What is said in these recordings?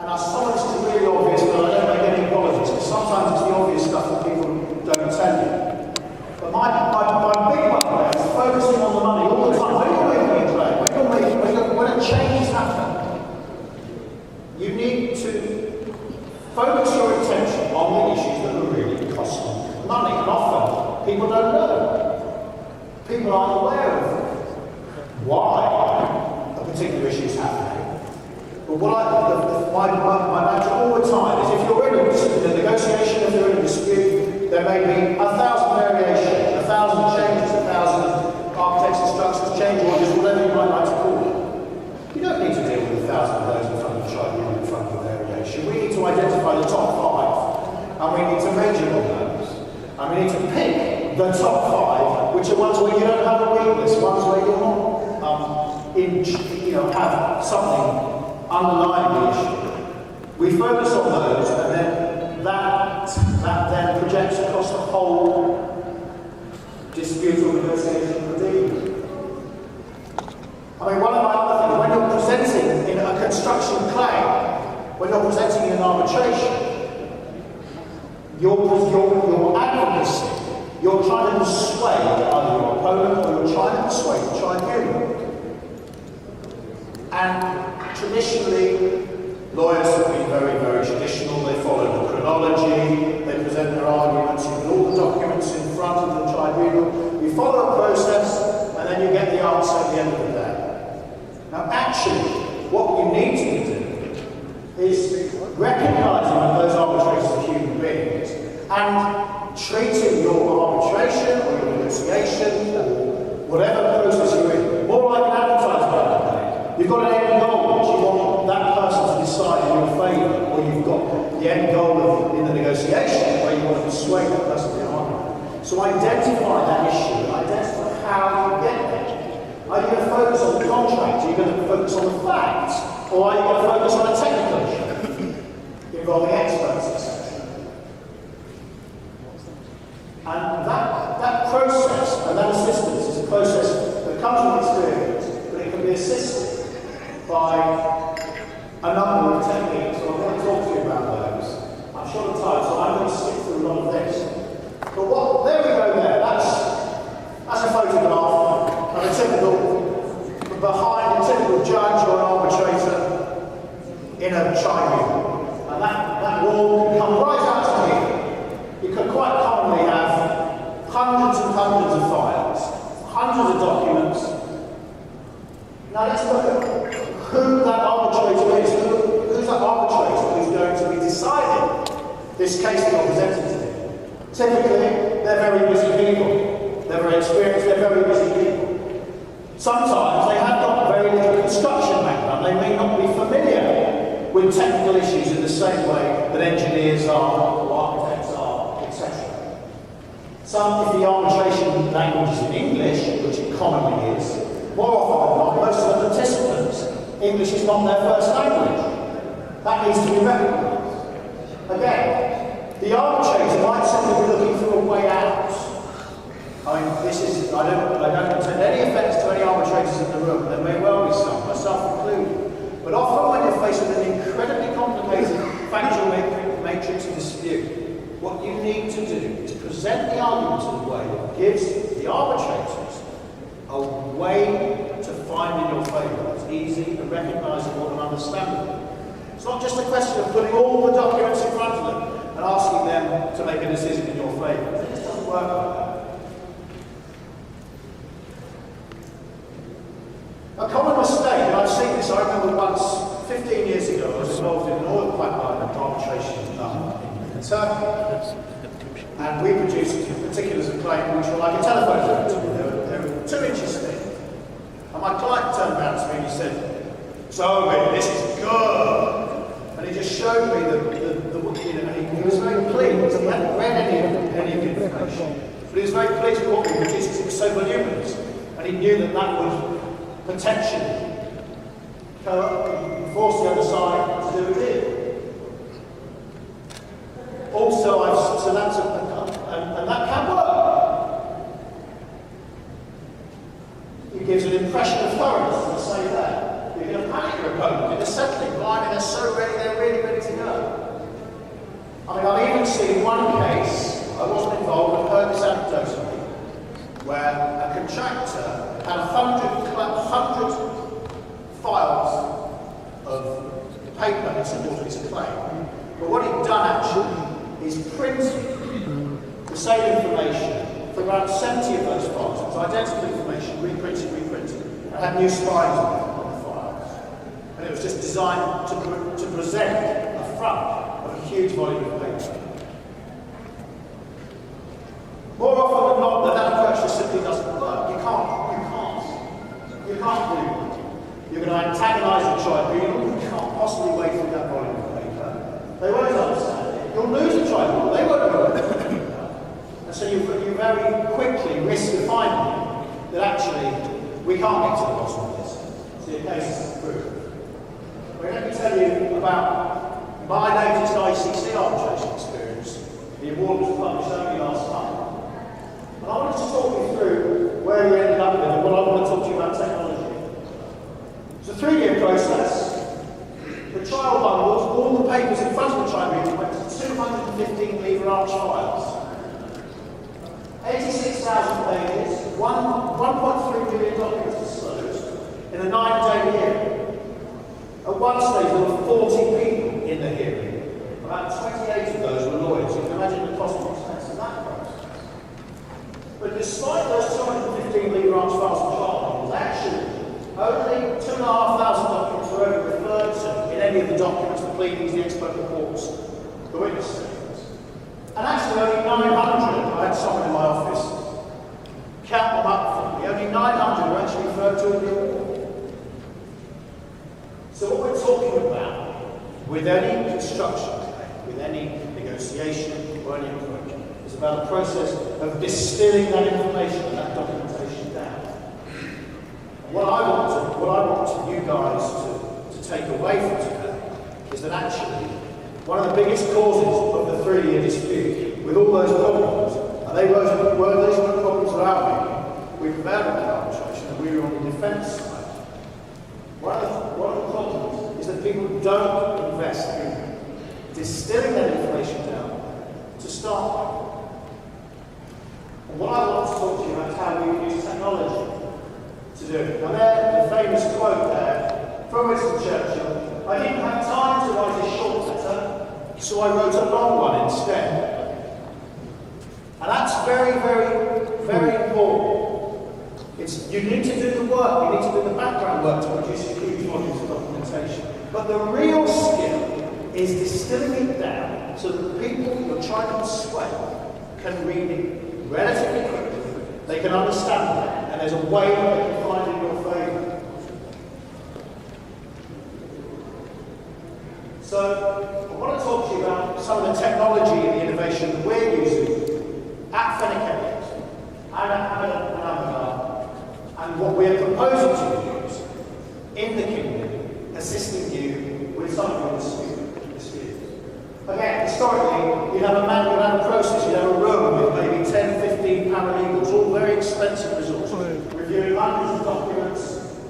And some of this is really obvious, but I don't make any apologies, because sometimes it's the obvious stuff that people don't tell you. But my big one there is focusing on the money all the time. When you're making a trade, when a change has happened, you need to focus your attention on the issues that are really costing money. And often, people don't know. People aren't aware of why a particular issue is happening. But my mantra all the time is, if you're in a negotiation, if you're in a dispute, there may be 1,000 variations, 1,000 changes, 1,000 architects' instructions, change orders, whatever you might like to call them. You don't need to deal with 1,000 of those in front of the tribunal, in front of the variation. We need to identify the top 5, and we need to measure on those. And we need to pick the top 5, which are ones where you don't have a weakness, ones where you're not, have something underlying the issue. We focus on those, and then that then projects across the whole dispute or negotiation proceeding. I mean, one of my other things, when you're presenting in a construction claim, when you're presenting in an arbitration, your advocacy, you're trying to persuade either your opponent or you're trying to persuade the tribunal. And traditionally, lawyers have been very, very traditional. They follow the chronology, they present their arguments, you put all the documents in front of the tribunal, you follow a process, and then you get the answer at the end of the day. Now, actually, what you need to do is recognising that those arbitrators are human beings and treating your arbitration or your negotiation or whatever process you're in more like an advertising campaign. You've got an end goal which you want that person to decide in your favour, or you've got the end goal in the negotiation where you want to persuade that person to argue. So identify that issue, identify how you get there. Are you going to focus on the contract? Are you going to focus on the facts? Or are you going to focus on a technical issue involving experts, etc.? And that process and that assistance is a process that comes with experience, but it can be assisted by a number of techniques. So I'm going to talk to you about those. I'm short of time, so I'm going to skip through a lot of this. But there we go there. That's a photograph of a typical, behind a typical judge or an arbitrator in a tribunal. And that wall can come right out to here. You can quite commonly have hundreds and hundreds of files, hundreds of documents. Now let's look at who that arbitrator is. Who's that arbitrator who's going to be deciding this case that you're presenting to them? Typically, they're very busy people. They're very experienced, they're very busy people. Sometimes they have got very little construction background. They may not be familiar with technical issues in the same way that engineers are, or architects are, etc. If the arbitration language is in English, which it commonly is, more often than not, most of the participants, English is not their first language. That needs to be recognised. Again, the arbitrator might simply be looking for a way out. I mean, I don't intend any offence to any arbitrators in the room. There may well be some, myself included. But often when you're faced with an incredibly complicated factual matrix of dispute, what you need to do is present the argument in a way that gives the arbitrators a way to find in your favour that's easy and recognisable and understandable. It's not just a question of putting all the documents in front of them and asking them to make a decision in your favour. It just doesn't work like that. A common mistake, and I've seen this, I remember once, 15 years ago, I was involved in an oil pipeline arbitration in Turkey. And we produced particulars of claim which were like a telephone directory. They were 2 inches thick. And my client turned around to me and he said, "Toby, this is good." And he just showed me and he was very pleased. He hadn't read any of the information. But he was very pleased with what we produced because it was so voluminous. And he knew that would potentially force the other side to do a deal. Also, and that can work. It gives an impression of thoroughness, as I say there. You're going to panic your opponent into settling, blimey, they're so ready, they're really see in one case, I wasn't involved, I've heard this anecdotally, where a contractor had 100 files of paper in support of his claim. But what he'd done actually is printed the same information for around 70 of those files. It was identical information, reprinted, and had new spines on the files. And it was just designed to present a front of a huge volume of paper. More often than not, that approach just simply doesn't work. You can't do it. You're going to antagonise the tribunal. You can't possibly wade through that volume of paper. They won't understand it. You'll lose the tribunal. They won't know it. And so you very quickly risk the finding that actually we can't get to the bottom of this. So your case is proved. But let me tell you about my latest ICC arbitration experience. The award was published only last month. And I wanted to talk you through where we ended up with it, but I want to talk to you about technology. It's a 3-year process. The trial bundles, all the papers in front of the tribunal went to 215 lever arch files. 86,000 pages, $1.3 billion disclosed in a 9-day hearing. At one stage, there were 40 people in the hearing. About 28 of those were lawyers. You can imagine the cost and expense of that process. But despite those 215 lever arch files and trial bundles, actually, only 2,500 documents were ever referred to in any of the documents, the pleadings, the expert reports, the witness statements. And actually only 900, I had someone in my office count them up for me, only 900 were actually referred to in the award. So what we're talking about with any construction, with any negotiation or any approach, is about a process of distilling that information and that documentation down. What I want you guys to take away from today is that actually one of the biggest causes of the 3-year dispute, with all those problems, and those were problems of our making, we prevailed in that arbitration and we were on the defence side. One of the problems is that people don't invest in distilling that information down to start with. And what I want to talk to you about is how we use technology to do it. Now there's the famous quote there from Winston Churchill, "I didn't have time to write a short letter, so I wrote a long one instead." And that's very, very, very important. You need to do the work, you need to do the background work to produce huge volumes of documentation. But the real skill is distilling it down so that the people you're trying to persuade can read it relatively quickly, they can understand it, and there's a way that they can find in your favour. So, I want to talk to you about some of the technology and the innovation that we're using at Fenwick and at Randle, and what we're proposing to use in the Kingdom, assisting you with some of your disputes. Again, historically, you'd have a process, you'd have a room with maybe 10, 15 paralegals, all very expensive resources, reviewing hundreds of documents,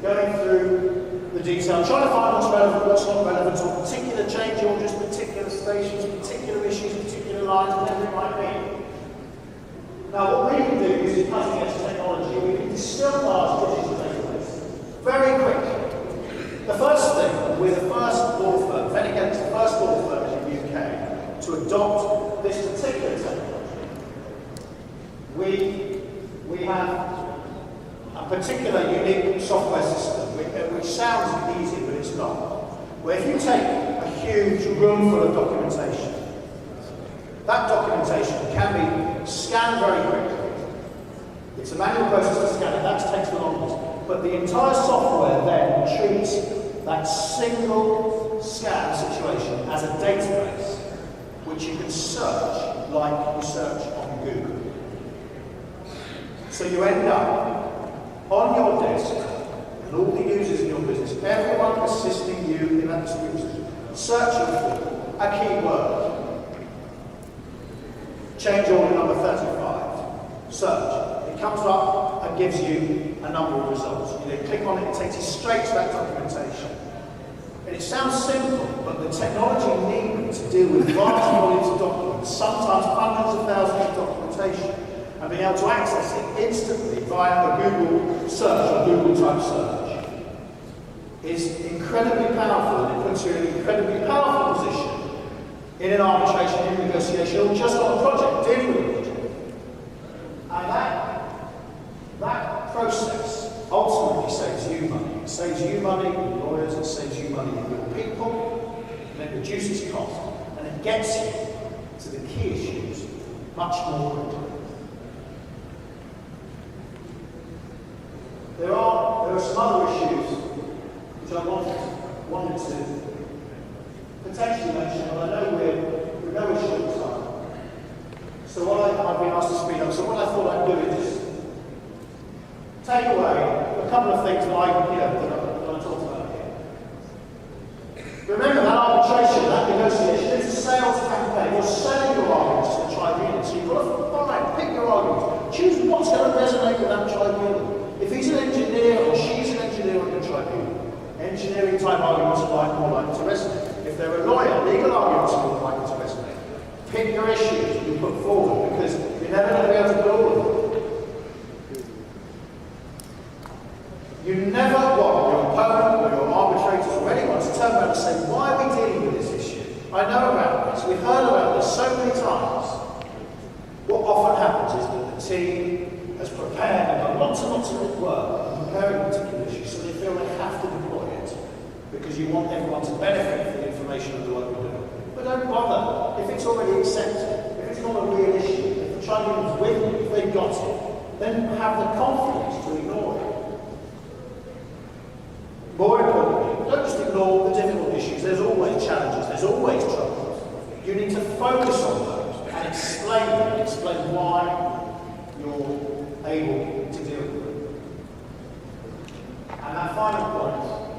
going through the detail, trying to find what's relevant, what's not relevant, or particular change orders, particular stations, particular issues, particular lines, whatever it might be. Now, what we can do using cutting-edge technology, we can distill large digital database very quickly. The first thing, we're the first law firm, Fenwick is the first law firm in the UK to adopt this particular technology. We have a particular unique software system which sounds easy, but it's not. Where if you take a huge room full of documentation, that documentation can be scanned very quickly. It's a manual process to scan it, that takes the longest. But the entire software then treats that single scan situation as a database which you can search like you search on Google. So you end up on your desk, and all the users in your business, everyone assisting you in that solution, searching for a keyword. Change order number 35. Search. It comes up and gives you a number of results. You then click on it, it takes you straight to that documentation. And it sounds simple, but the technology needed to deal with vast volumes of documents sometimes hundreds of thousands of documentation, and being able to access it instantly via a Google search or Google type search is incredibly powerful, and it puts you in an incredibly powerful position in an arbitration, in a negotiation, or just on a project, dealing with a project. And that process ultimately saves you money. It saves you money with lawyers, it saves you money with your people, and it reduces cost, and it gets you to the key issues much more quickly. There are some other issues which I wanted to potentially mention, but I know we're very short time. So I've been asked to speed up. So what I thought I'd do is just take away a couple of things that I talked about here. Remember that arbitration, that negotiation, it's a sales campaign. You're selling your arguments to the tribunal. So you've got to pick your arguments. Choose what's going to resonate with that tribunal. If he's an engineer or she's an engineer on the tribunal, engineering type arguments are more likely to resonate. If they're a lawyer, legal arguments are more likely to resonate. Pick your issues that you put forward, because you're never going to be able to do all of them. You never want your opponent or your arbitrators or anyone to turn around and say, why are we dealing with this issue? I know about this, we've heard about this so many times. What often happens is that the team has prepared and done lots and lots of work on preparing a particular issue, so they feel they have to deploy it because you want everyone to benefit from the information of the work we're doing. But don't bother if it's already accepted, if it's not a real issue, if the tribunal's with you, if they've got it, then have the confidence to ignore it. More importantly, don't just ignore the difficult issues. There's always challenges, there's always troubles. You need to focus on those and explain them, explain why you're able to deal with them. And that final point,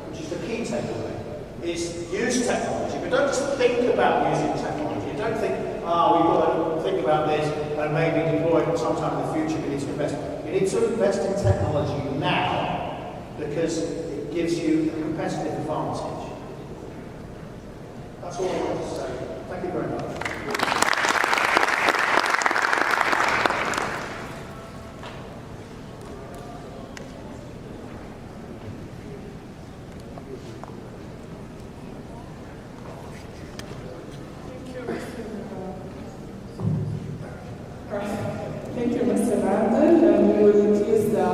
which is the key takeaway, is use technology, but don't just think about using technology. Don't think, we've got to think about this and maybe deploy it sometime in the future. We need to invest. You need to invest in technology now because it gives you a competitive advantage. That's all I want to say. Thank you very much. Thank you, Mr. Randle. We will use the